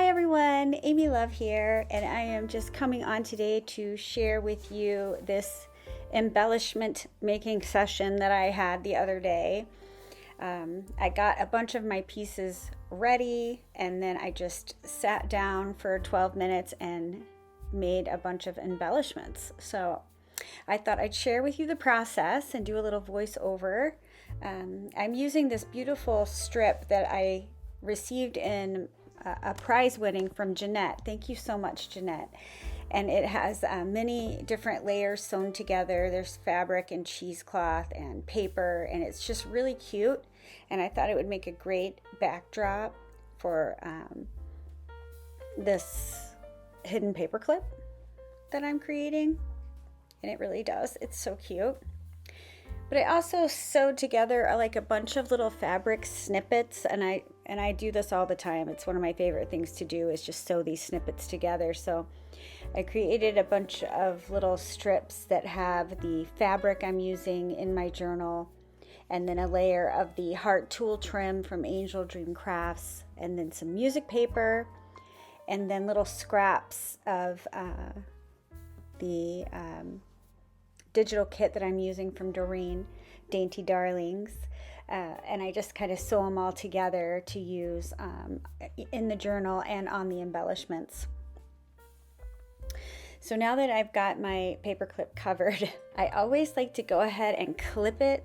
Hi everyone, Amy Love here, and I am just coming on today to share with you this embellishment making session that I had the other day. I got a bunch of my pieces ready, and then I just sat down for 12 minutes and made a bunch of embellishments. So I thought I'd share with you the process and do a little voiceover. I'm using this beautiful strip that I received in a prize winning from Jeanette. Thank you so much, Jeanette. And it has many different layers sewn together. There's fabric and cheesecloth and paper, and it's just really cute. And I thought it would make a great backdrop for this hidden paper clip that I'm creating. And it really does. It's so cute. But I also sewed together like a bunch of little fabric snippets, and I do this all the time. It's one of my favorite things to do, is just sew these snippets together. So I created a bunch of little strips that have the fabric I'm using in my journal, and then a layer of the heart tool trim from Angel Dream Crafts, and then some music paper, and then little scraps of the digital kit that I'm using from Doreen, Dainty Darlings. And I just kind of sew them all together to use in the journal and on the embellishments. So now that I've got my paper clip covered, I always like to go ahead and clip it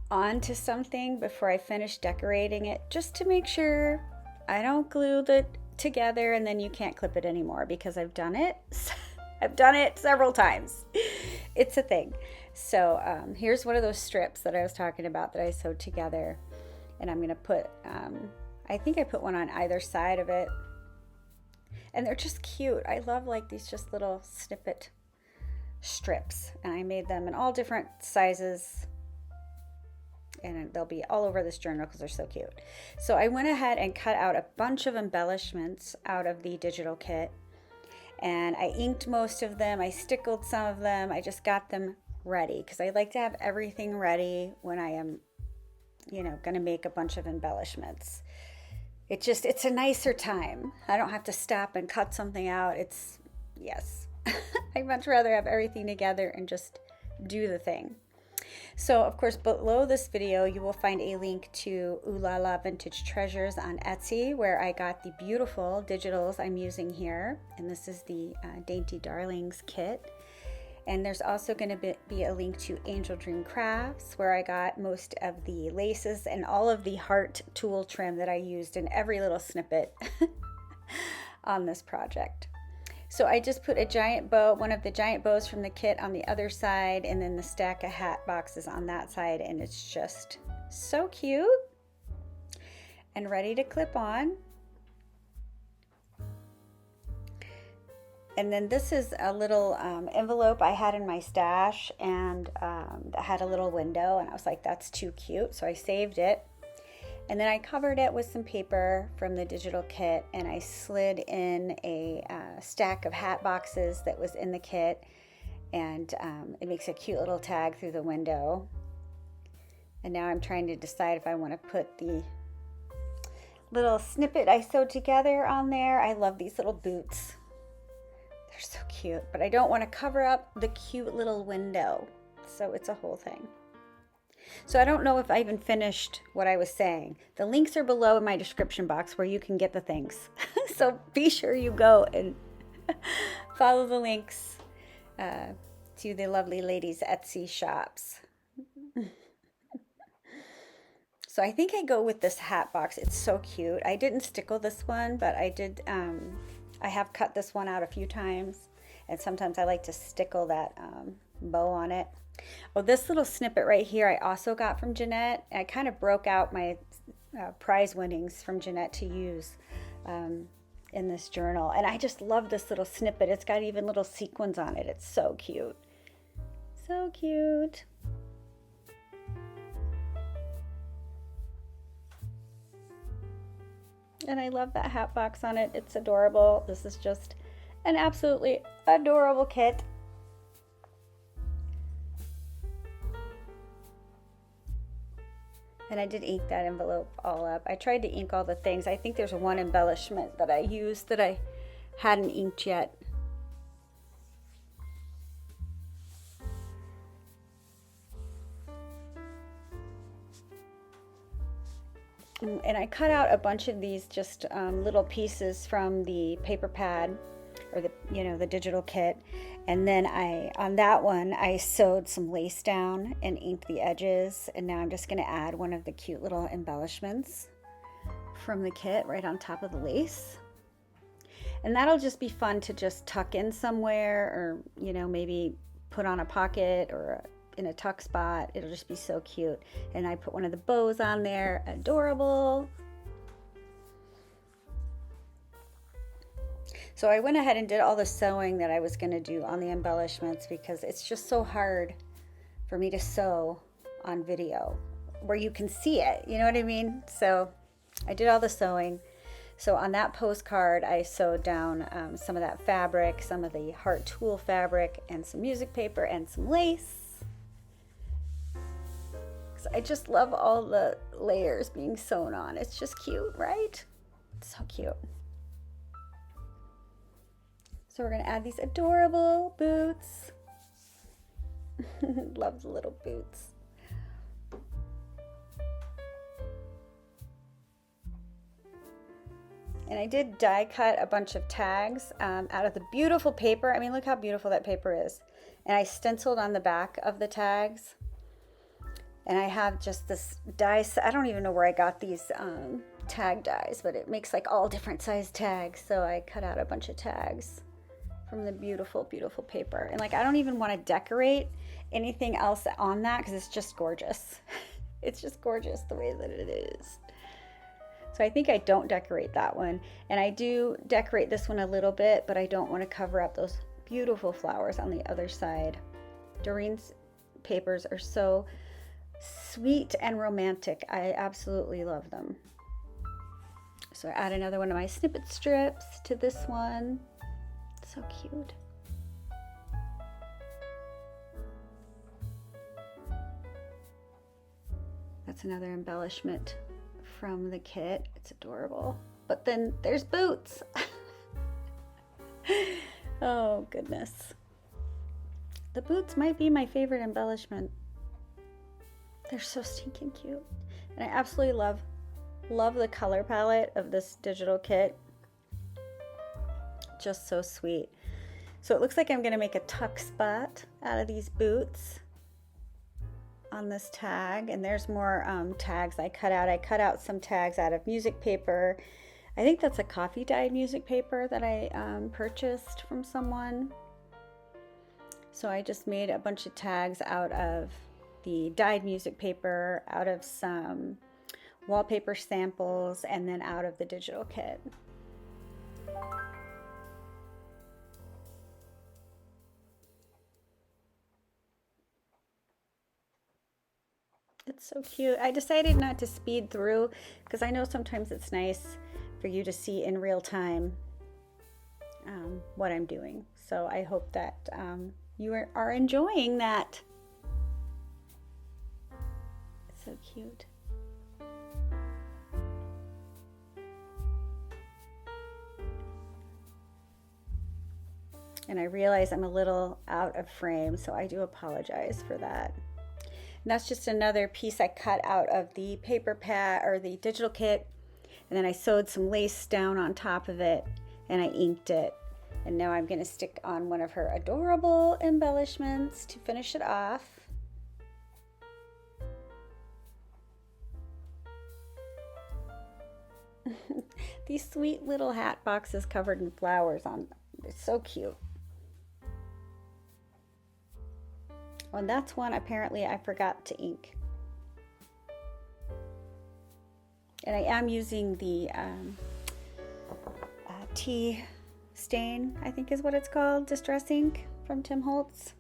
onto something before I finish decorating it, just to make sure I don't glue it together and then you can't clip it anymore, because I've done it. I've done it several times. It's a thing. So here's one of those strips that I was talking about that I sewed together. And I'm going to put, I think I put one on either side of it. And they're just cute. I love like these just little snippet strips. And I made them in all different sizes. And they'll be all over this journal because they're so cute. So I went ahead and cut out a bunch of embellishments out of the digital kit. And I inked most of them. I stickled some of them. I just got them ready because I like to have everything ready when I am, going to make a bunch of embellishments. It's a nicer time. I don't have to stop and cut something out. Yes. I'd much rather have everything together and just do the thing. So, of course, below this video, you will find a link to Ooh La La Vintage Treasures on Etsy, where I got the beautiful digitals I'm using here. And this is the Dainty Darlings kit. And there's also going to be a link to Angel Dream Crafts, where I got most of the laces and all of the heart tool trim that I used in every little snippet on this project. So I just put a giant bow, one of the giant bows from the kit, on the other side, and then the stack of hat boxes on that side, and it's just so cute and ready to clip on. And then this is a little envelope I had in my stash, and that had a little window, and I was like, that's too cute, so I saved it. And then I covered it with some paper from the digital kit, and I slid in a stack of hat boxes that was in the kit, and it makes a cute little tag through the window. And now I'm trying to decide if I want to put the little snippet I sewed together on there. I love these little boots. They're so cute, but I don't want to cover up the cute little window, so it's a whole thing. So I don't know if I even finished what I was saying. The links are below in my description box where you can get the things. So be sure you go and follow the links to the lovely ladies' Etsy shops. So I think I go with this hat box. It's so cute. I didn't stickle this one, but I did. I have cut this one out a few times, and sometimes I like to stickle that bow on it. Oh, this little snippet right here I also got from Jeanette. I kind of broke out my prize winnings from Jeanette to use in this journal. And I just love this little snippet. It's got even little sequins on it. It's so cute. So cute. And I love that hat box on it. It's adorable. This is just an absolutely adorable kit. And I did ink that envelope all up. I tried to ink all the things. I think there's one embellishment that I used that I hadn't inked yet. And I cut out a bunch of these just little pieces from the paper pad, or the, you know, the digital kit. And then on that one, I sewed some lace down and inked the edges. And now I'm just going to add one of the cute little embellishments from the kit right on top of the lace. And that'll just be fun to just tuck in somewhere, or, you know, maybe put on a pocket or in a tuck spot. It'll just be so cute. And I put one of the bows on there. Adorable. So I went ahead and did all the sewing that I was going to do on the embellishments, because it's just so hard for me to sew on video where you can see it, you know what I mean? So I did all the sewing. So on that postcard, I sewed down some of that fabric, some of the heart tulle fabric, and some music paper and some lace. So I just love all the layers being sewn on. It's just cute, right? It's so cute. So we're going to add these adorable boots. Love the little boots. And I did die cut a bunch of tags out of the beautiful paper. I mean, look how beautiful that paper is. And I stenciled on the back of the tags. And I have just this die. I don't even know where I got these tag dies, but it makes like all different size tags. So I cut out a bunch of tags from the beautiful, beautiful paper. And like, I don't even want to decorate anything else on that, because it's just gorgeous. It's just gorgeous the way that it is. So I think I don't decorate that one. And I do decorate this one a little bit, but I don't want to cover up those beautiful flowers on the other side. Doreen's papers are so sweet and romantic. I absolutely love them. So I add another one of my snippet strips to this one. So cute. That's another embellishment from the kit. It's adorable. But then there's boots. Oh goodness. The boots might be my favorite embellishment. They're so stinking cute. And I absolutely love the color palette of this digital kit. Just so sweet. So it looks like I'm going to make a tuck spot out of these boots on this tag. And there's more tags I cut out. I cut out some tags out of music paper. I think that's a coffee dyed music paper that I purchased from someone. So I just made a bunch of tags out of the dyed music paper, out of some wallpaper samples, and then out of the digital kit. It's so cute. I decided not to speed through, because I know sometimes it's nice for you to see in real time what I'm doing. So I hope that you are enjoying that. It's so cute. And I realize I'm a little out of frame, so I do apologize for that. And that's just another piece I cut out of the paper pad, or the digital kit, and then I sewed some lace down on top of it, and I inked it. And now I'm going to stick on one of her adorable embellishments to finish it off. These sweet little hat boxes covered in flowers on them. They're so cute. Oh, and that's one apparently I forgot to ink. And I am using the tea stain, I think is what it's called, Distress Ink from Tim Holtz.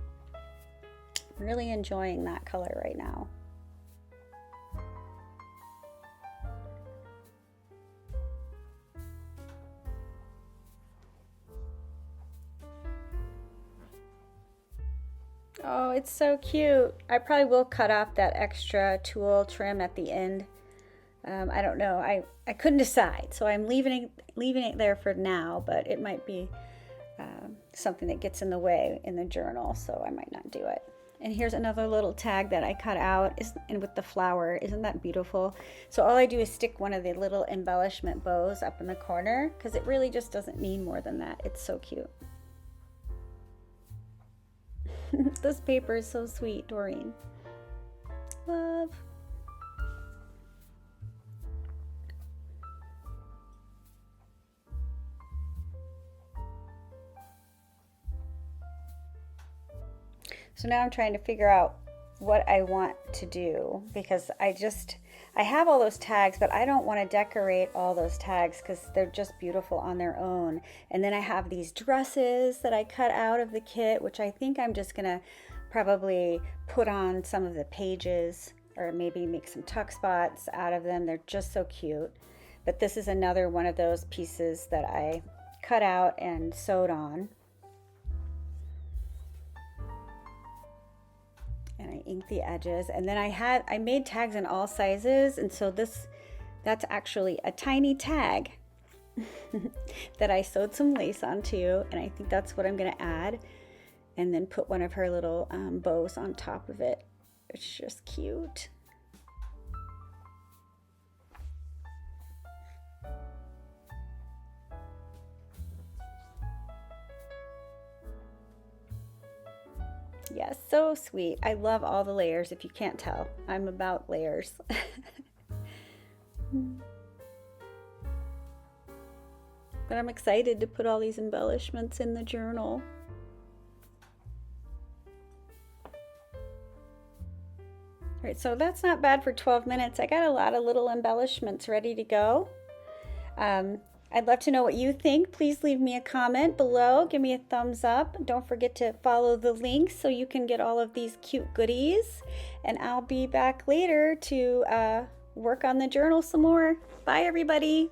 I'm really enjoying that color right now. Oh, it's so cute. I probably will cut off that extra tulle trim at the end. I don't know. I couldn't decide, so I'm leaving it there for now, but it might be something that gets in the way in the journal, so I might not do it. And here's another little tag that I cut out, and with the flower. Isn't that beautiful? So all I do is stick one of the little embellishment bows up in the corner, because it really just doesn't need more than that. It's so cute. This paper is so sweet, Doreen. Love. So now I'm trying to figure out what I want to do, because I have all those tags, but I don't want to decorate all those tags because they're just beautiful on their own. And then I have these dresses that I cut out of the kit, which I think I'm just gonna probably put on some of the pages, or maybe make some tuck spots out of them. They're just so cute. But this is another one of those pieces that I cut out and sewed on. And I inked the edges, and then I made tags in all sizes, and so that's actually a tiny tag that I sewed some lace onto, and I think that's what I'm gonna add, and then put one of her little bows on top of it. It's just cute. Yes, so sweet. I love all the layers, if you can't tell. I'm about layers. But I'm excited to put all these embellishments in the journal. All right, so that's not bad for 12 minutes. I got a lot of little embellishments ready to go. I'd love to know what you think. Please leave me a comment below. Give me a thumbs up. Don't forget to follow the links so you can get all of these cute goodies. And I'll be back later to work on the journal some more. Bye, everybody.